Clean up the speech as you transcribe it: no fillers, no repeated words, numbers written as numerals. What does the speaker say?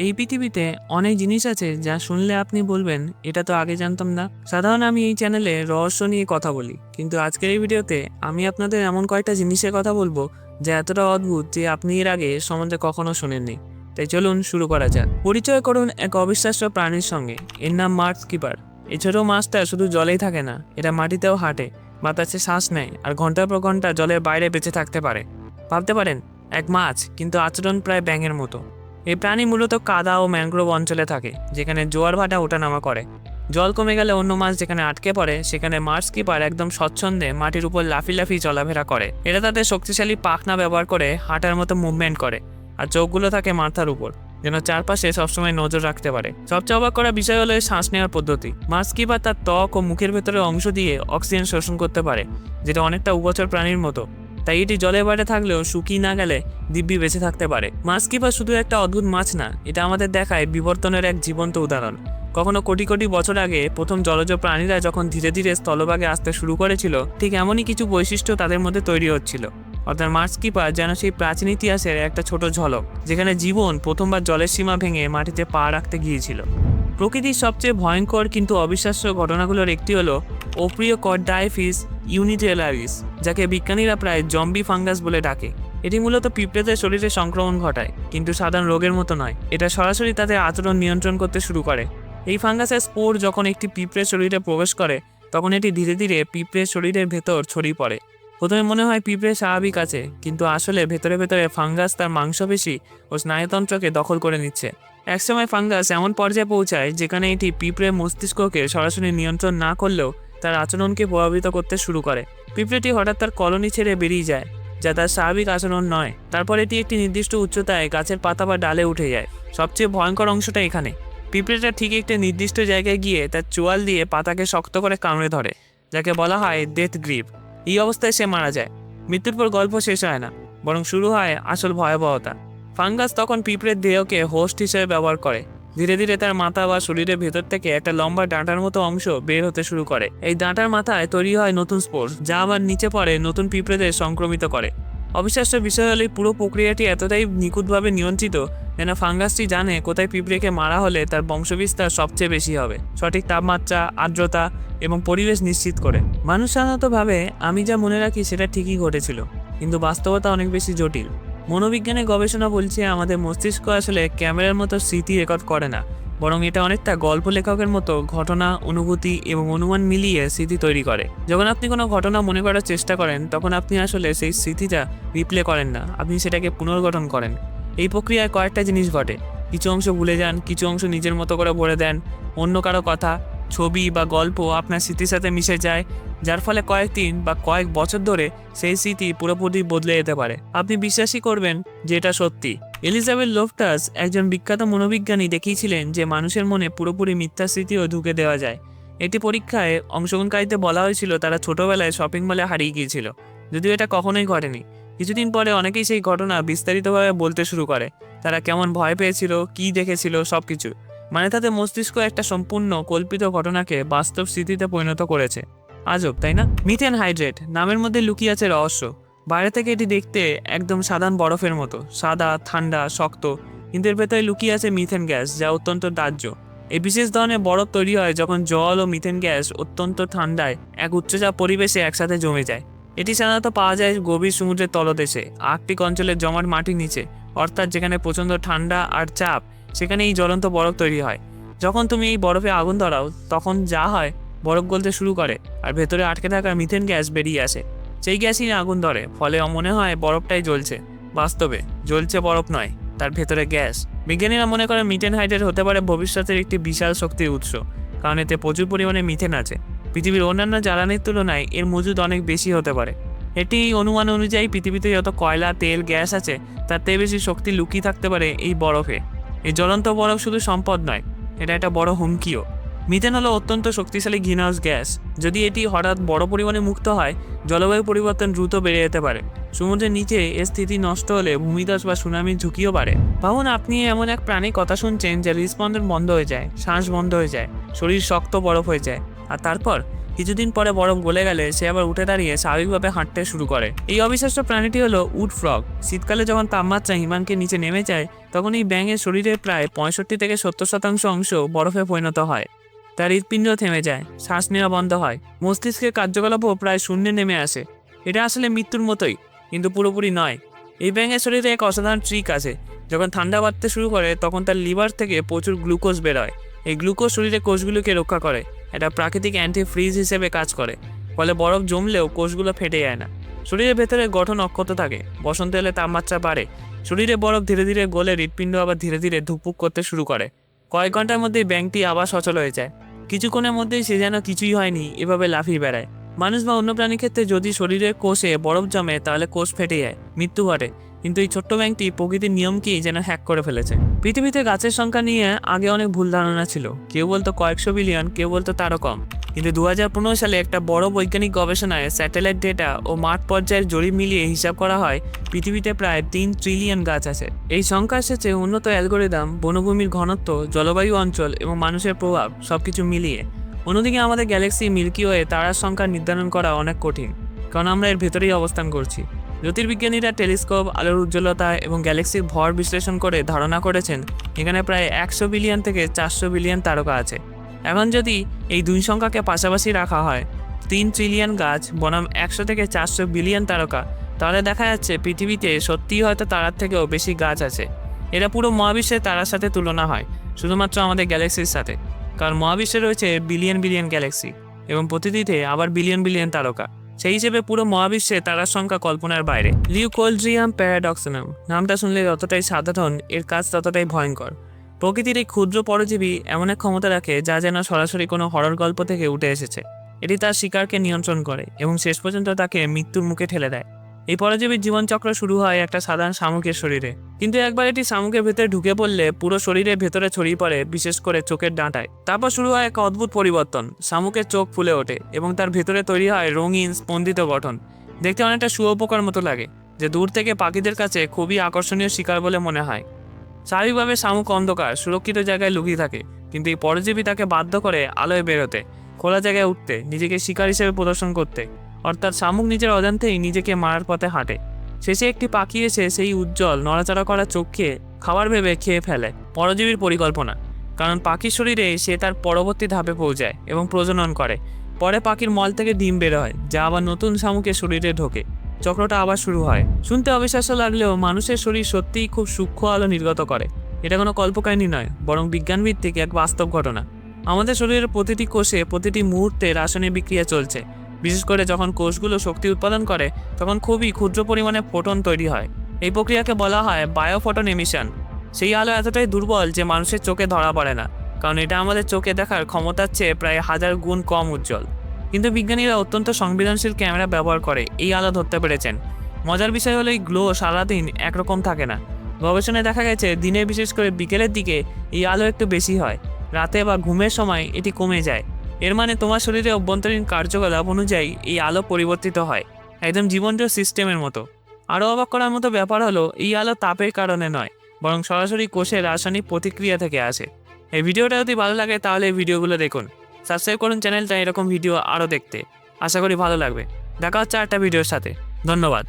এই পৃথিবীতে অনেক জিনিস আছে যা শুনলে আপনি বলবেন এটা তো আগে জানতাম না। সাধারণত আমি এই চ্যানেলে রহস্য নিয়ে কথা বলি, কিন্তু আজকের এই ভিডিওতে আমি আপনাদের এমন কয়েকটা জিনিসের কথা বলবো যা এতটা অদ্ভুত যে আপনি এর আগে সম্বন্ধে কখনো শোনেননি। তাই চলুন শুরু করা যাক। পরিচয় করুন এক অবিশ্বাস্য প্রাণীর সঙ্গে। এর নাম মার্স কিপার। এই ছোট মাছটা শুধু জলেই থাকে না, এটা মাটিতেও হাঁটে, বাতাসে শ্বাস নেয় আর ঘন্টার পর ঘন্টা জলের বাইরে বেঁচে থাকতে পারে। ভাবতে পারেন এক মাছ, কিন্তু আচরণ প্রায় ব্যাঙের মতো। এই প্রাণী মূলত কাদা ও ম্যানগ্রোভ অঞ্চলে থাকে, যেখানে জোয়ার ভাটা ওঠানামা করে। জল কমে গেলে অন্য মাছ যেখানে আটকে পড়ে, সেখানে মার্স কিপার একদম স্বচ্ছন্দে মাটির উপর লাফি চলাফেরা করে। এরা তাদের শক্তিশালী পাখনা ব্যবহার করে হাঁটার মতো মুভমেন্ট করে, আর চোখগুলো থাকে মাথার উপর, যেন চারপাশে সবসময় নজর রাখতে পারে। সবচেয়ে অবাক করা বিষয় হলো শ্বাস নেওয়ার পদ্ধতি। মার্স কিপার তার ত্বক ও মুখের ভেতরের অংশ দিয়ে অক্সিজেন শোষণ করতে পারে, যেটা অনেকটা উভচর প্রাণীর মতো। তাই এটি জলের বাইরে থাকলেও শুকিয়ে না গেলে দিব্যি বেঁচে থাকতে পারে। মাছ কিপার শুধু একটা অদ্ভুত মাছ না, এটা আমাদের দেখায় বিবর্তনের এক জীবন্ত উদাহরণ। কখনো কোটি কোটি বছর আগে প্রথম জলজ প্রাণীরা যখন ধীরে ধীরে স্থলভাগে আসতে শুরু করেছিল, ঠিক এমনই কিছু বৈশিষ্ট্য তাদের মধ্যে তৈরি হচ্ছিল। অর্থাৎ মার্স কিপার যেন সেই প্রাচীন ইতিহাসের একটা ছোট ঝলক, যেখানে জীবন প্রথমবার জলের সীমা ভেঙে মাটিতে পা রাখতে গিয়েছিল। প্রকৃতির সবচেয়ে ভয়ঙ্কর কিন্তু অবিশ্বাস্য ঘটনাগুলোর একটি হলো ওপ্রিওকর্ডাইফিস ইউনিটেলারিস, যাকে বিজ্ঞানীরা প্রায় জম্বি ফাঙ্গাস বলে ডাকে। এটি মূলত পিঁপড়েদের শরীরে সংক্রমণ ঘটায়, কিন্তু সাধারণ রোগের মতো নয়। এটা সরাসরি তাদের আচরণ নিয়ন্ত্রণ করতে শুরু করে। এই ফাঙ্গাসের স্পোর যখন একটি পিঁপড়ের শরীরে প্রবেশ করে, তখন এটি ধীরে ধীরে পিঁপড়ের শরীরের ভেতর ছড়িয়ে পড়ে। প্রথমে মনে হয় পিঁপড়ে স্বাভাবিক আছে, কিন্তু আসলে ভেতরে ভেতরে ফাঙ্গাস তার মাংসপেশি ও স্নায়ুতন্ত্রকে দখল করে নিচ্ছে। একসময় ফাঙ্গাস এমন পর্যায়ে পৌঁছায় যেখানে এটি পিঁপড়ের মস্তিষ্ককে সরাসরি নিয়ন্ত্রণ না করলেও তার আচরণকে প্রভাবিত করতে শুরু করে। পিঁপড়েটি হঠাৎ তার কলোনি ছেড়ে বেরিয়ে যায়, যা তার স্বাভাবিক আচরণ নয়। তারপর এটি একটি নির্দিষ্ট উচ্চতায় গাছের পাতা বা ডালে উঠে যায়। সবচেয়ে ভয়ঙ্কর অংশটা এখানে। পিঁপড়েটা ঠিক একটা নির্দিষ্ট জায়গায় গিয়ে তার চোয়াল দিয়ে পাতাকে শক্ত করে কামড়ে ধরে, যাকে বলা হয় ডেথ গ্রিপ। এই অবস্থায় সে মারা যায়। মৃত্যুর পর গল্প শেষ হয় না, বরং শুরু হয় আসল ভয়াবহতা। ফাঙ্গাস তখন পিঁপড়ের দেহকে হোস্ট হিসেবে ব্যবহার করে। ধীরে ধীরে তার মাথা বা শরীরের ভেতর থেকে একটা লম্বা ডাঁটার মতো অংশ বের হতে শুরু করে। এই ডাঁটার মাথায় তৈরি হয় নতুন স্পোর, যা আবার নিচে পড়ে নতুন পিঁপড়েদের সংক্রমিত করে। অবিশ্বাস্য বিষয় হলে পুরো প্রক্রিয়াটি এতটাই নিখুঁতভাবে নিয়ন্ত্রিত যেন ফাঙ্গাসটি জানে কোথায় পিঁপড়েকে মারা হলে তার বংশবিস্তার সবচেয়ে বেশি হবে, সঠিক তাপমাত্রা, আর্দ্রতা এবং পরিবেশ নিশ্চিত করে। মানুষ সাধারণত ভাবে আমি যা মনে রাখি সেটা ঠিকই ঘটেছিল, কিন্তু বাস্তবতা অনেক বেশি জটিল। মনোবিজ্ঞানের গবেষণা বলছে আমাদের মস্তিষ্ক আসলে ক্যামেরার মতো স্মৃতি রেকর্ড করে না, বরং এটা অনেকটা গল্প লেখকের মতো ঘটনা, অনুভূতি এবং অনুমান মিলিয়ে স্মৃতি তৈরি করে। যখন আপনি কোনো ঘটনা মনে করার চেষ্টা করেন, তখন আপনি আসলে সেই স্মৃতিটা রিপ্লে করেন না, আপনি সেটাকে পুনর্গঠন করেন। এই প্রক্রিয়ায় কয়েকটা জিনিস ঘটে। কিছু অংশ ভুলে যান, কিছু অংশ নিজের মতো করে ভরে দেন। অন্য কারো কথা, ছবি বা গল্প আপনার স্মৃতির সাথে মিশে যায়, যার ফলে কয়েকদিন বা কয়েক বছর ধরে সেই স্মৃতি পুরোপুরি বদলে যেতে পারে। আপনি বিশ্বাসই করবেন যে এটা সত্যি। এলিজাবেথ লোফটাস, একজন বিখ্যাত মনোবিজ্ঞানী, দেখিয়েছিলেন যে মানুষের মনে পুরোপুরি মিথ্যা স্মৃতিও ঢুকে দেওয়া যায়। এটি পরীক্ষায় অংশগ্রহণকারীদের বলা হয়েছিল তারা ছোটবেলায় শপিং মলে হারিয়ে গিয়েছিল, যদিও এটা কখনোই ঘটেনি। কিছুদিন পরে অনেকেই সেই ঘটনা বিস্তারিতভাবে বলতে শুরু করে, তারা কেমন ভয় পেয়েছিল, কী দেখেছিল, সবকিছু। মানে তাদের মস্তিষ্ক একটা সম্পূর্ণ কল্পিত ঘটনাকে বাস্তব স্মৃতিতে পরিণত করেছে। আজব, তাই না? মিথেন হাইড্রেট নামের মধ্যে লুকিয়ে আছে রহস্য। বাইরে থেকে এটি দেখতে একদম সাধারণ বরফের মতো, সাদা, ঠান্ডা, শক্ত, কিন্তু এর ভেতরে লুকিয়ে আছে মিথেন গ্যাস, যা অত্যন্ত দাহ্য। এই বিশেষ ধরনের বরফ তৈরি হয় যখন জল ও মিথেন গ্যাস অত্যন্ত ঠান্ডায় এক উচ্চচাপ পরিবেশে একসাথে জমে যায়। এটি সাধারণত পাওয়া যায় গভীর সমুদ্রের তলদেশে, আর্কটিক অঞ্চলের জমাট মাটির নিচে, অর্থাৎ যেখানে প্রচণ্ড ঠান্ডা আর চাপ, সেখানে এই জ্বলন্ত বরফ তৈরি হয়। যখন তুমি এই বরফে আগুন ধরাও, তখন যা হয়, বরফ গলতে শুরু করে আর ভেতরে আটকে থাকা মিথেন গ্যাস বেরিয়ে আসে। সেই গ্যাসই আগুন ধরে, ফলে মনে হয় বরফটাই জ্বলছে। বাস্তবে জ্বলছে বরফ নয়, তার ভেতরে গ্যাস। বিজ্ঞানীরা মনে করেন মিথেন হাইড্রেট হতে পারে ভবিষ্যতের একটি বিশাল শক্তির উৎস, কারণ এতে প্রচুর পরিমাণে মিথেন আছে। পৃথিবীর অন্যান্য জ্বালানির তুলনায় এর মজুদ অনেক বেশি হতে পারে। এটি অনুমান অনুযায়ী পৃথিবীতে যত কয়লা, তেল, গ্যাস আছে, তার থেকে বেশি শক্তি লুকিয়ে থাকতে পারে এই বরফে। এই জ্বলন্ত বরফ শুধু সম্পদ নয়, এটা একটা বড় হুমকিও। মিথেন হলো অত্যন্ত শক্তিশালী গ্রিনহাউস গ্যাস। যদি এটি হঠাৎ বড় পরিমাণে মুক্ত হয়, জলবায়ু পরিবর্তন দ্রুত বেড়ে যেতে পারে। সমুদ্রের নিচে এর স্থিতি নষ্ট হলে ভূমিধস বা সুনামির ঝুঁকিও বাড়ে। ভাবুন, আপনি এমন এক প্রাণীর কথা শুনছেন যার হৃদস্পন্দন বন্ধ হয়ে যায়, শ্বাস বন্ধ হয়ে যায়, শরীর শক্ত বরফ হয়ে যায়, আর তারপর কিছুদিন পরে বরফ গলে গেলে সে আবার উঠে দাঁড়িয়ে স্বাভাবিকভাবে হাঁটতে শুরু করে। এই অবিশ্বাস্য প্রাণীটি হলো উড ফ্রগ। শীতকালে যখন তাপমাত্রা হিমাঙ্কে নিচে নেমে যায় তখন এই ব্যাঙের শরীরের প্রায় 65 থেকে 70% অংশ বরফে পরিণত হয়। তার হৃৎপিণ্ড থেমে যায়, শ্বাস নেওয়া বন্ধ হয়, মস্তিষ্কের কার্যকলাপও প্রায় শূন্যে নেমে আসে। এটা আসলে মৃত্যুর মতোই, কিন্তু পুরোপুরি নয়। এই ব্যাঙের শরীরে এক অসাধারণ ট্রিক আছে। যখন ঠান্ডা বাড়তে শুরু করে তখন তার লিভার থেকে প্রচুর গ্লুকোজ বের হয়। এই গ্লুকোজ শরীরে কোষগুলোকে রক্ষা করে। এটা প্রাকৃতিক অ্যান্টি ফ্রিজ হিসেবে কাজ করে, ফলে বরফ জমলেও কোষগুলো ফেটে যায় না। শরীরের ভেতরে গঠন অক্ষত থাকে। বসন্ত এলে তাপমাত্রা বাড়ে, শরীরে বরফ ধীরে ধীরে গলে হৃৎপিণ্ড আবার ধীরে ধীরে ধুকপুক করতে শুরু করে। কয়েক ঘন্টার মধ্যেই ব্যাঙটি আবার সচল হয়ে যায়। কিছুক্ষণের মধ্যেই সে যেন কিছুই হয়নি এভাবে লাফিয়ে বেড়ায়। মানুষ বা অন্য প্রাণীর ক্ষেত্রে যদি শরীরের কোষে বরফ জমে তাহলে কোষ ফেটে যায়, মৃত্যু ঘটে। কিন্তু এই ছোট্ট ব্যাঙটি প্রকৃতির নিয়মকেই যেন হ্যাক করে ফেলেছে। পৃথিবীতে গাছের সংখ্যা নিয়ে আগে অনেক ভুল ধারণা ছিল। কেউ বলতো কয়েকশো বিলিয়ন, কেউ বলতো তারও কম। কিন্তু 2015 সালে একটা বড় বৈজ্ঞানিক গবেষণায় স্যাটেলাইট ডেটা ও মাঠ পর্যায়ের জরিপ মিলিয়ে হিসাব করা হয় পৃথিবীতে প্রায় 3 ট্রিলিয়ন গাছ আছে। এই সংখ্যা এসেছে উন্নত অ্যালগোরিদম, বনভূমির ঘনত্ব, জলবায়ু অঞ্চল এবং মানুষের প্রভাব সবকিছু মিলিয়ে। অন্যদিকে আমাদের গ্যালাক্সি মিল্কি ওয়ে তারার সংখ্যা নির্ধারণ করা অনেক কঠিন, কারণ আমরা এর ভেতরেই অবস্থান করছি। জ্যোতির্বিজ্ঞানীরা টেলিস্কোপ, আলোর উজ্জ্বলতা এবং গ্যালাক্সির ভর বিশ্লেষণ করে ধারণা করেছেন এখানে প্রায় 100 বিলিয়ন থেকে 400 বিলিয়ন তারকা আছে। এখন যদি এই দুই সংখ্যাকে পাশাপাশি রাখা হয়, 3 ট্রিলিয়ন গাছ বনাম 100 থেকে 400 বিলিয়ন তারকা, তাহলে দেখা যাচ্ছে পৃথিবীতে সত্যিই হয়তো তারার থেকেও বেশি গাছ আছে। এরা পুরো মহাবিশ্বের তারার সাথে তুলনা হয়, শুধুমাত্র আমাদের গ্যালাক্সির সাথে। কারণ মহাবিশ্বে রয়েছে বিলিয়ন বিলিয়ন গ্যালাক্সি এবং প্রতিটিতে আবার বিলিয়ন বিলিয়ন তারকা। সেই হিসেবে পুরো মহাবিশ্বে তারার সংখ্যা কল্পনার বাইরে। লিউকোলড্রিয়াম প্যারাডক্সিনাম নামটা শুনলে যতটাই সাধারণ, এর কাজ ততটাই ভয়ঙ্কর। প্রকৃতির এই ক্ষুদ্র পরজীবী এমন এক ক্ষমতা রাখে যা যেন সরাসরি কোনো হরর গল্প থেকে উঠে এসেছে। এটি তার শিকারকে নিয়ন্ত্রণ করে এবং শেষ পর্যন্ত তাকে মৃত্যুর মুখে ঠেলে দেয়। এই পরজীবীর জীবনচক্র শুরু হয় একটা সাধারণ শামুকের শরীরে, কিন্তু একবার এটি শামুকের ভেতরে ঢুকে পড়লে পুরো শরীরের ভেতরে ছড়িয়ে পড়ে, বিশেষ করে চোখের ডাঁটায়। তারপর শুরু হয় এক অদ্ভুত পরিবর্তন। শামুকের চোখ ফুলে ওঠে এবং তার ভেতরে তৈরি হয় রঙিন স্পন্দিত গঠন। দেখতে অনেকটা শুঁয়োপোকার মতো লাগে, যে দূর থেকে পাখিদের কাছে খুবই আকর্ষণীয় শিকার বলে মনে হয়। স্বাভাবিকভাবে শামুক অন্ধকার সুরক্ষিত জায়গায় লুকিয়ে থাকে, কিন্তু এই পরজীবী তাকে বাধ্য করে আলোয় বেরোতে, খোলা জায়গায় উঠতে, নিজেকে শিকার হিসেবে প্রদর্শন করতে। অর্থাৎ শামুক নিজের অজান্তেই নিজেকে মারার পথে হাঁটে। শেষে একটি পাখি এসে সেই উজ্জ্বল নড়াচড়া করা চোখকে খাবার ভেবে খেয়ে ফেলে। পরজীবীর পরিকল্পনা, কারণ পাখির শরীরে সে তার পরবর্তী ধাপে পৌঁছায় এবং প্রজনন করে। পরে পাখির মল থেকে ডিম বের হয়, যা আবার নতুন শামুকের শরীরে ঢোকে। চক্রটা আবার শুরু হয়। শুনতে অবিশ্বাস্য লাগলেও মানুষের শরীর সত্যিই খুব সূক্ষ্ম আলো নির্গত করে। এটা কোনো কল্পকাহিনী নয়, বরং বিজ্ঞানভিত্তিক এক বাস্তব ঘটনা। আমাদের শরীরের প্রতিটি কোষে প্রতিটি মুহূর্তে রাসায়নিক বিক্রিয়া চলছে। বিশেষ করে যখন কোষগুলো শক্তি উৎপাদন করে তখন খুবই ক্ষুদ্র পরিমাণে ফোটন তৈরি হয়। এই প্রক্রিয়াকে বলা হয় বায়োফোটন এমিশন। সেই আলো এতটাই দুর্বল যে মানুষের চোখে ধরা পড়ে না, কারণ এটা আমাদের চোখে দেখার ক্ষমতার চেয়ে প্রায় 1000 গুণ কম উজ্জ্বল। কিন্তু বিজ্ঞানীরা অত্যন্ত সংবেদনশীল ক্যামেরা ব্যবহার করে এই আলো ধরতে পেরেছেন। মজার বিষয় হলো এই গ্লো সারাদিন একরকম থাকে না। গবেষণায় দেখা গেছে দিনে, বিশেষ করে বিকেলের দিকে এই আলো একটু বেশি হয়, রাতে বা ঘুমের সময় এটি কমে যায়। এর মানে তোমার শরীরে অভ্যন্তরীণ কার্যকলাপ অনুযায়ী এই আলো পরিবর্তিত হয়, একদম জীবনজোড় সিস্টেমের মতো। আরও অবাক করার মতো ব্যাপার হলো এই আলো তাপের কারণে নয়, বরং সরাসরি কোষের রাসায়নিক প্রতিক্রিয়া থেকে আসে। এই ভিডিওটা যদি ভালো লাগে তাহলে এই ভিডিওগুলো দেখুন, সাবস্ক্রাইব করুন চ্যানেলটা এরকম ভিডিও আরও দেখতে। আশা করি ভালো লাগবে। দেখা হচ্ছে আরেকটা ভিডিওর সাথে। ধন্যবাদ।